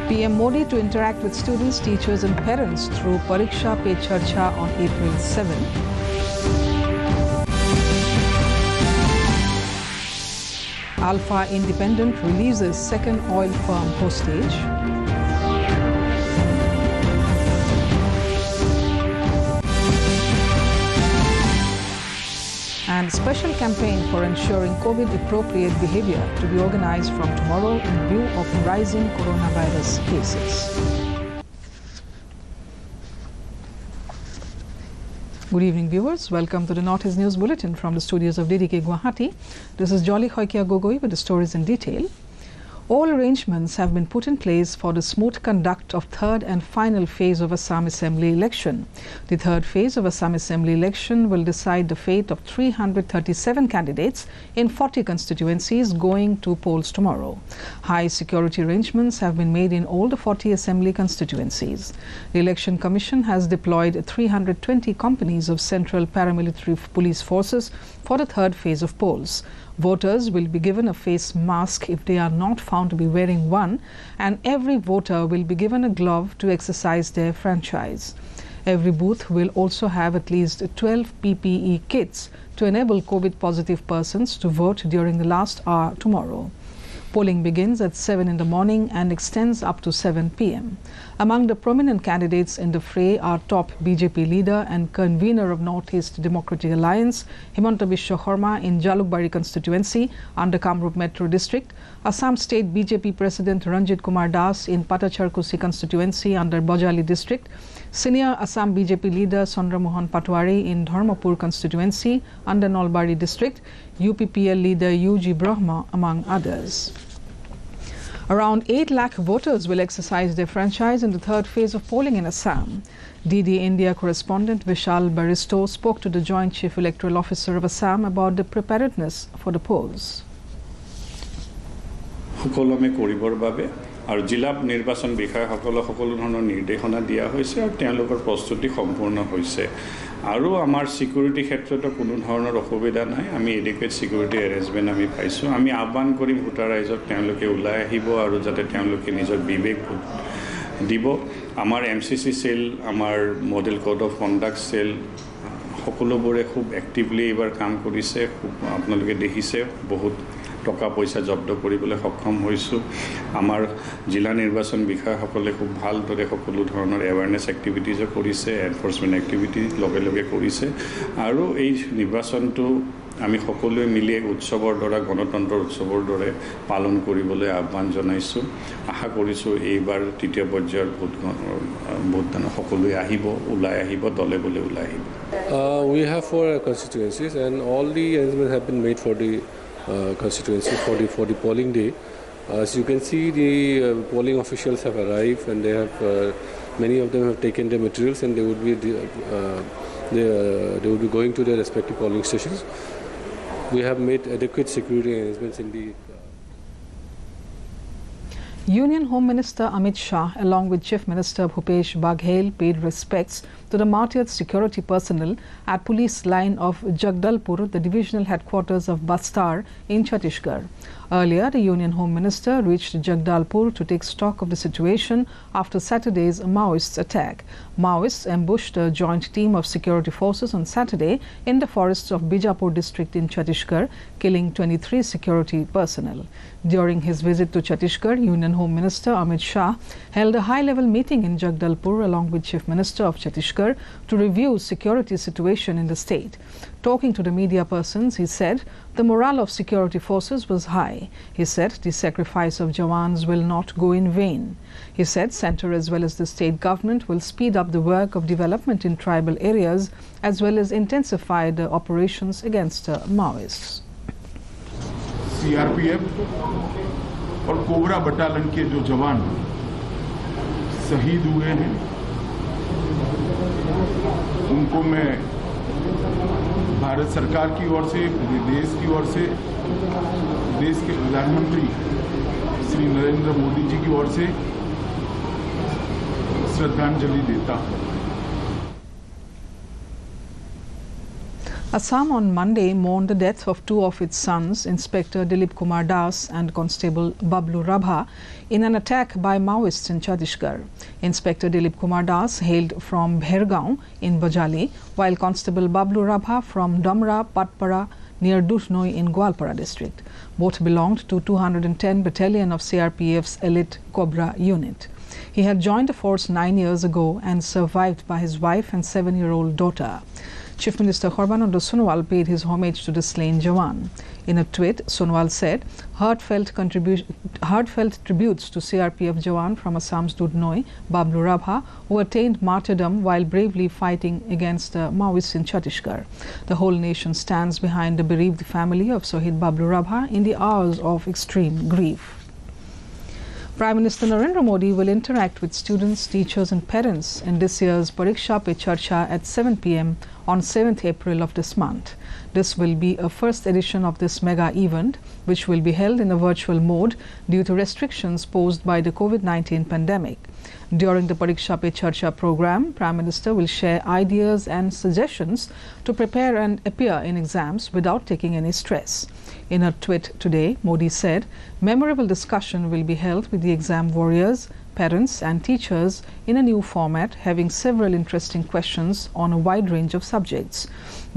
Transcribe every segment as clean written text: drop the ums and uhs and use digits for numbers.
PM Modi to interact with students, teachers and parents through Pariksha Pe Charcha on April 7. Alpha Independent releases second oil firm hostage. And special campaign for ensuring COVID-appropriate behavior to be organized from tomorrow in view of rising coronavirus cases. Good evening, viewers. Welcome to the Northeast News Bulletin from the studios of DDK Guwahati. This is Jolly Khoikia Gogoi with the stories in detail. All arrangements have been put in place for the smooth conduct of third and final phase of Assam Assembly election. The third phase of Assam Assembly election will decide the fate of 337 candidates in 40 constituencies going to polls tomorrow. High security arrangements have been made in all the 40 assembly constituencies. The Election Commission has deployed 320 companies of Central Paramilitary Police Forces for the third phase of polls. Voters will be given a face mask if they are not found to be wearing one, and every voter will be given a glove to exercise their franchise. Every booth will also have at least 12 PPE kits to enable COVID-positive persons to vote during the last hour tomorrow. Polling begins at 7 in the morning and extends up to 7 p.m. Among the prominent candidates in the fray are top BJP leader and convener of Northeast Democratic Alliance, Himanta Biswa Sarma in Jalukbari constituency under Kamrup Metro district, Assam State BJP President Ranjit Kumar Das in Patacharkusi constituency under Bajali district, senior Assam BJP leader Sondra Mohan Patwari in Dharmapur constituency under Nalbari district, UPPL leader UG Brahma, among others. Around 8 lakh voters will exercise their franchise in the third phase of polling in Assam. DD India correspondent Vishal Baristo spoke to the Joint Chief Electoral Officer of Assam about the preparedness for the polls. আৰু জিলা নিৰ্বাচন বিষয়াসকলক সকলো ধৰণৰ নিৰ্দেশনা দিয়া হৈছে আৰু তেওঁলোকৰ প্ৰস্তুতি সম্পূৰ্ণ হৈছে আৰু আমাৰ সিকিউৰিটি ক্ষেত্ৰতো কোনো ধৰণৰ অসুবিধা নাই আমি এডিকুৱেট সিকিউৰিটি এৰেঞ্জমেন্ট আমি পাইছো আমি আহ্বান কৰিম ভোটাৰ ৰাইজক তেওঁলোকে ওলাই আহিব আৰু যাতে তেওঁলোকে নিজৰ বিবেক দিব আমাৰ এমচিসি সেল আমাৰ model code of conduct cell সকলোবোৰে খুব এক্টিভলি এবাৰ কাম কৰিছে আপোনালোকে দেখিছে বহুত টকা পয়সা জব্দ কৰিবলৈ সক্ষম হৈছো আমাৰ জিলা নিৰ্বাচন বিষয়াসকলে খুব ভালদৰে সকলো ধৰণৰ এৱাৰনেছ এক্টিভিটিজ কৰিছে এনফোৰ্সমেন্ট এক্টিভিটি লগে লগে কৰিছে আৰু এই নিৰ্বাচনটো আমি সকলোৱে মিলি উৎসৱৰ দৰে গণতন্ত্ৰৰ উৎসৱৰ দৰে পালন কৰিবলৈ আহ্বান জনাইছো আশা কৰিছো এইবাৰ তৃতীয় পৰ্যায়ৰ ভোটদান সকলোৱে আহিব ওলাই আহিব দলে বলে ওলাই আহিব We have 4 constituencies and all the arrangements have been made for the constituency for the polling day. As you can see, the polling officials have arrived and they have many of them have taken their materials and they would be going to their respective polling stations. We have made adequate security arrangements in the Union Home Minister Amit Shah, along with Chief Minister Bhupesh Baghel, paid respects to the martyred security personnel at police line of Jagdalpur, the divisional headquarters of Bastar in Chhattisgarh. Earlier, the Union Home Minister reached Jagdalpur to take stock of the situation after Saturday's Maoists attack. Maoists ambushed a joint team of security forces on Saturday in the forests of Bijapur district in Chhattisgarh, killing 23 security personnel. During his visit to Chhattisgarh, Union Home Minister Amit Shah held a high-level meeting in Jagdalpur along with Chief Minister of Chhattisgarh to review security situation in the state. Talking to the media persons, he said the morale of security forces was high. He said the sacrifice of Jawans will not go in vain. He said center as well as the state government will speed up the work of development in tribal areas as well as intensify the operations against Maoists. CRPF और cobra battalion के जो जवान शहीद हुए हैं उनको मैं भारत सरकार की ओर से देश की ओर से देश के प्रधानमंत्री श्री नरेंद्र मोदी जी की ओर से श्रद्धांजलि देता हूं Assam on Monday mourned the death of two of its sons, Inspector Dilip Kumar Das and Constable Bablu Rabha, in an attack by Maoists in Chhattisgarh. Inspector Dilip Kumar Das hailed from Bhergaon in Bajali, while Constable Bablu Rabha from Damra Patpara near Dushnoi in Gwalpara district. Both belonged to 210 Battalion of CRPF's elite Cobra unit. He had joined the force 9 years ago and survived by his wife and 7-year-old daughter. Chief Minister Sarbananda Sonowal paid his homage to the slain Jawan. In a tweet, Sonowal said, heartfelt tributes to CRPF Jawan from Assam's Dudhnoi, Bablu Rabha, who attained martyrdom while bravely fighting against the Maoists in Chhattisgarh. The whole nation stands behind the bereaved family of Shahid Bablu Rabha in the hours of extreme grief. Prime Minister Narendra Modi will interact with students, teachers and parents in this year's Pariksha Pe Charcha at 7 p.m. on 7th April of this month. This will be a first edition of this mega event, which will be held in a virtual mode due to restrictions posed by the COVID-19 pandemic. During the Pariksha Pe Charcha program, Prime Minister will share ideas and suggestions to prepare and appear in exams without taking any stress. In a tweet today, Modi said, memorable discussion will be held with the exam warriors, parents and teachers in a new format, having several interesting questions on a wide range of subjects.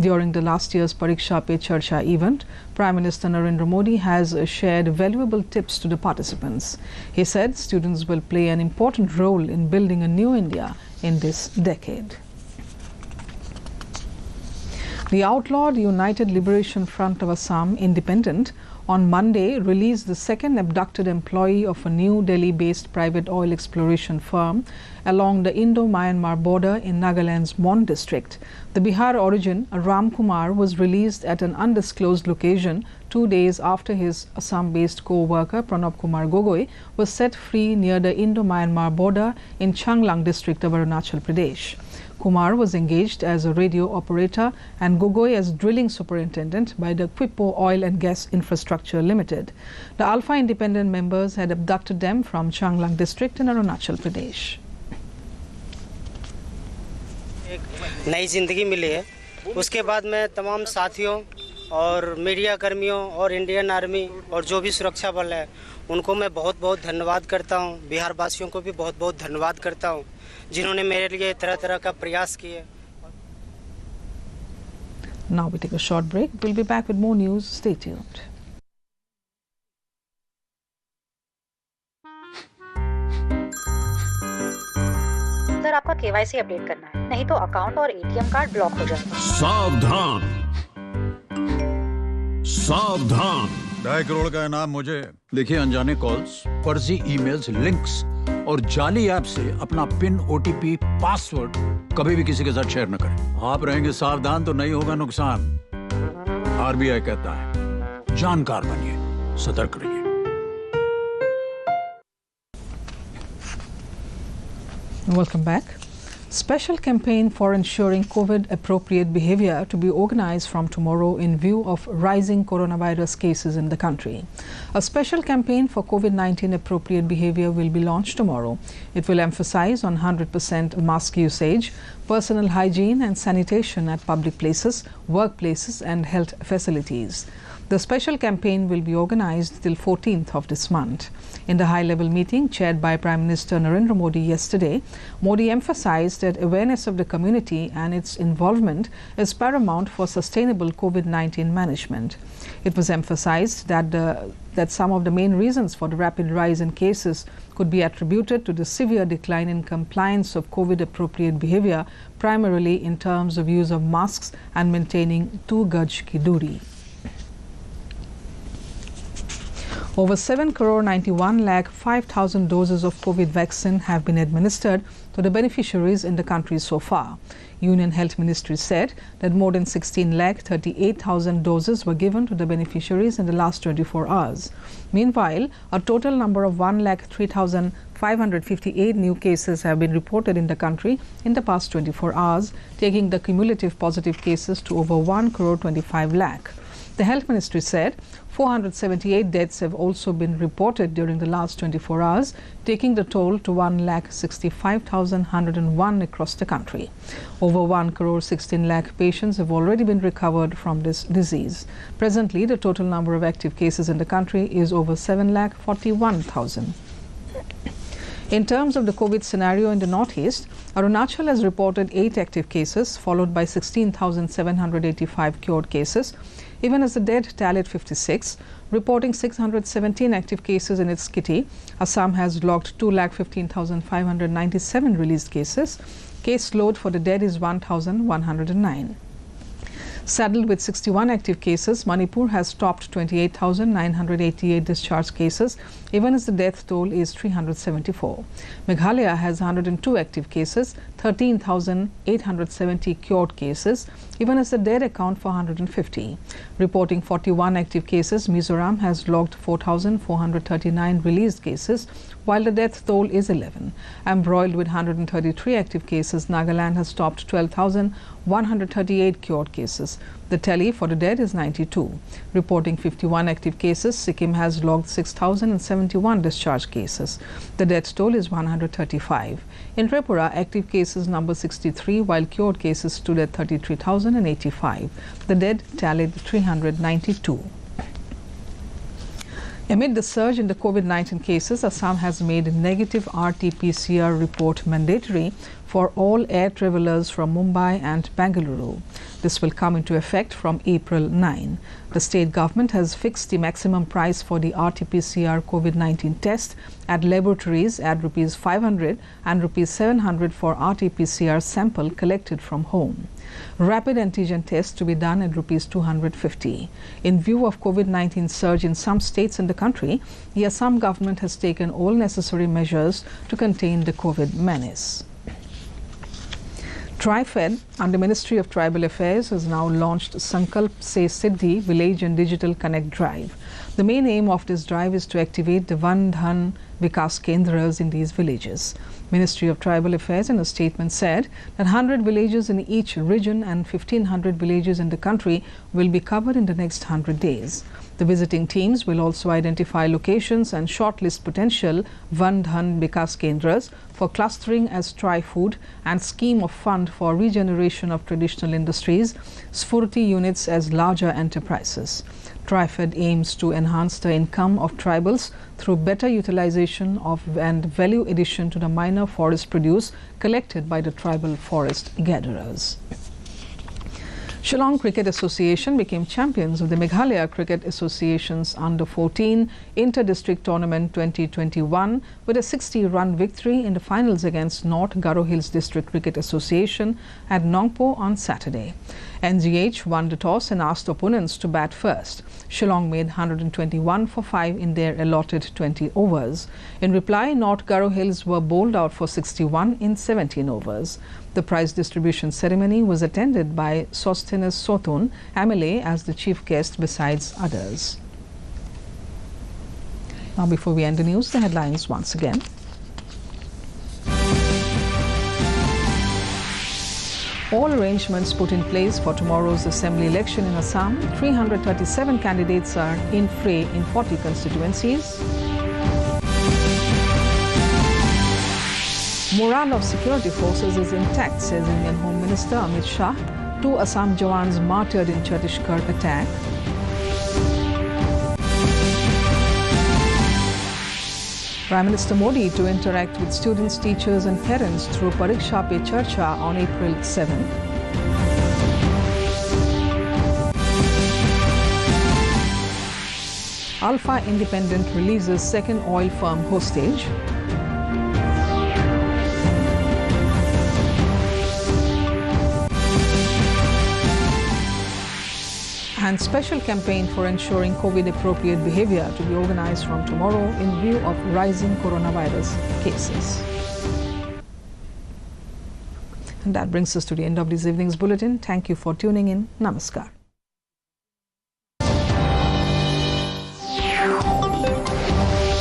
During the last year's Pariksha Pe Charcha event, Prime Minister Narendra Modi has shared valuable tips to the participants. He said students will play an important role in building a new India in this decade. The outlawed United Liberation Front of Assam, Independent, on Monday released the second abducted employee of a New Delhi-based private oil exploration firm along the Indo-Myanmar border in Nagaland's Mon district. The Bihar origin, Ram Kumar, was released at an undisclosed location 2 days after his Assam-based co-worker Pranab Kumar Gogoi was set free near the Indo-Myanmar border in Changlang district of Arunachal Pradesh. Kumar was engaged as a radio operator and Gogoi as drilling superintendent by the Quipo Oil and Gas Infrastructure Limited. The Alpha Independent members had abducted them from Changlang district in Arunachal Pradesh. एक नई जिंदगी मिली है। उसके बाद मैं तमाम साथियों और मीडिया कर्मियों और इंडियन आर्मी और जो भी सुरक्षा बल है उनको मैं बहुत बहुत धन्यवाद करता हूं। बिहार वासियों को भी बहुत बहुत धन्यवाद करता हूं जिन्होंने मेरे लिए तरह तरह का प्रयास किए। Now we take a short break. We'll be back with more news. Stay tuned. Sir आपका केवाईसी अपडेट करना है, नहीं तो अकाउंट और एटीएम कार्ड ब्लॉक हो जाएगा। सावधान सावधान, 2.5 करोड़ का इनाम मुझे। देखिए, अनजाने कॉल्स, फर्जी ईमेल्स, लिंक्स और जाली ऐप से अपना पिन, ओटीपी, पासवर्ड कभी भी किसी के साथ शेयर न करें। आप रहेंगे सावधान तो नहीं होगा नुकसान। आरबीआई कहता है, जानकार बनिए, सतर्क रहिए। Welcome back. Special campaign for ensuring COVID-appropriate behavior to be organized from tomorrow in view of rising coronavirus cases in the country. A special campaign for COVID-19 appropriate behavior will be launched tomorrow. It will emphasize on 100% mask usage, personal hygiene and sanitation at public places, workplaces and health facilities. The special campaign will be organized till 14th of this month. In the high-level meeting chaired by Prime Minister Narendra Modi yesterday, Modi emphasized that awareness of the community and its involvement is paramount for sustainable COVID-19 management. It was emphasized that some of the main reasons for the rapid rise in cases could be attributed to the severe decline in compliance of COVID-appropriate behavior, primarily in terms of use of masks and maintaining 2 gaj ki duri. Over 7 crore 91 lakh 5,000 doses of COVID vaccine have been administered to the beneficiaries in the country so far. Union Health Ministry said that more than 16 lakh 38,000 doses were given to the beneficiaries in the last 24 hours. Meanwhile, a total number of 1 lakh 3,558 new cases have been reported in the country in the past 24 hours, taking the cumulative positive cases to over 1 crore 25 lakh. The Health Ministry said 478 deaths have also been reported during the last 24 hours, taking the toll to 1,65,101 across the country. Over 1 crore 16 lakh patients have already been recovered from this disease. Presently, the total number of active cases in the country is over 7,41,000. In terms of the COVID scenario in the northeast, Arunachal has reported 8 active cases, followed by 16,785 cured cases, even as the dead tallied 56, reporting 617 active cases in its kitty. Assam has logged 2,15,597 released cases. Case load for the dead is 1,109. Saddled with 61 active cases, Manipur has topped 28,988 discharged cases, even as the death toll is 374. Meghalaya has 102 active cases, 13,870 cured cases, even as the dead account for 150. Reporting 41 active cases, Mizoram has logged 4,439 released cases, while the death toll is 11. Embroiled with 133 active cases, Nagaland has topped 12,138 cured cases. The tally for the dead is 92. Reporting 51 active cases, Sikkim has logged 6,071 discharged cases. The death toll is 135. In Tripura, active cases number 63, while cured cases stood at 33,085. The dead tallied 392. Amid the surge in the COVID-19 cases, Assam has made negative RT-PCR report mandatory for all air travelers from Mumbai and Bengaluru. This will come into effect from April 9. The state government has fixed the maximum price for the RT-PCR COVID-19 test at laboratories at Rs 500 and Rs 700 for RT-PCR sample collected from home. Rapid antigen tests to be done at Rs 250. In view of COVID-19 surge in some states in the country, the Assam government has taken all necessary measures to contain the COVID menace. TriFed, under Ministry of Tribal Affairs, has now launched Sankalp Se Siddhi Village and Digital Connect Drive. The main aim of this drive is to activate the Van Dhan Vikas Kendras in these villages. Ministry of Tribal Affairs in a statement said that 100 villages in each region and 1,500 villages in the country will be covered in the next 100 days. The visiting teams will also identify locations and shortlist potential Van Dhan Vikas Kendras for clustering as Tri-Food and scheme of fund for regeneration of traditional industries, Sphurti units as larger enterprises. TriFed aims to enhance the income of tribals through better utilization of and value addition to the minor forest produce collected by the tribal forest gatherers. Shillong Cricket Association became champions of the Meghalaya Cricket Association's Under-14 Inter-District Tournament 2021 with a 60-run victory in the finals against North Garo Hills District Cricket Association at Nongpo on Saturday. NGH won the toss and asked opponents to bat first. Shillong made 121 for 5 in their allotted 20 overs. In reply, North Garo Hills were bowled out for 61 in 17 overs. The prize distribution ceremony was attended by Sosthenes Sotun, MLA, as the chief guest besides others. Now, before we end the news, the headlines once again. All arrangements put in place for tomorrow's assembly election in Assam. 337 candidates are in fray in 40 constituencies. Morale of security forces is intact, says Indian Home Minister Amit Shah. 2 Assam Jawans martyred in Chhattisgarh attack. Prime Minister Modi to interact with students, teachers and parents through Pariksha Pe Charcha on April 7. Alpha Independent releases second oil firm hostage. And special campaign for ensuring COVID-appropriate behavior to be organized from tomorrow in view of rising coronavirus cases. And that brings us to the end of this evening's bulletin. Thank you for tuning in. Namaskar.